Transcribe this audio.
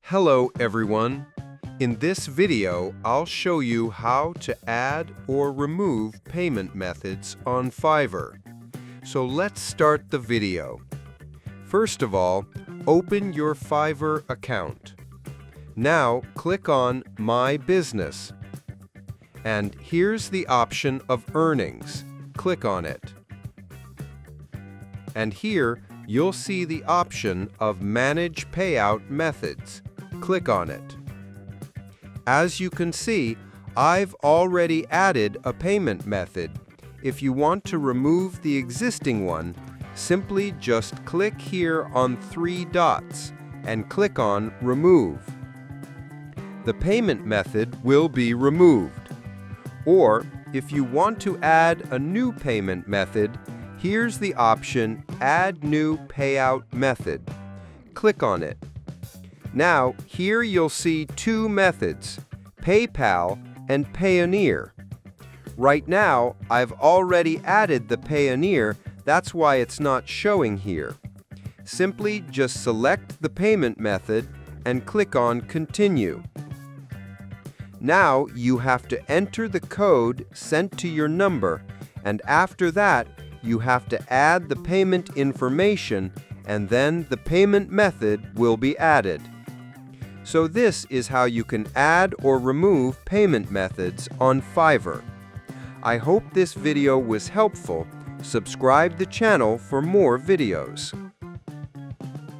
Hello everyone. In this video, I'll show you how to add or remove payment methods on Fiverr. So let's start the video. First of all, open your Fiverr account. Now click on My Business. And here's the option of Earnings. Click on it. And here, you'll see the option of Manage Payout Methods. Click on it. As you can see, I've already added a payment method. If you want to remove the existing one, simply just click here on 3 dots and click on Remove. The payment method will be removed. Or, if you want to add a new payment method, here's the option Add New Payout Method. Click on it. Now, here you'll see 2 methods, PayPal and Payoneer. Right now, I've already added the Payoneer, that's why it's not showing here. Simply just select the payment method and click on Continue. Now, you have to enter the code sent to your number, and after that, you have to add the payment information, and then the payment method will be added. So this is how you can add or remove payment methods on Fiverr. I hope this video was helpful. Subscribe the channel for more videos.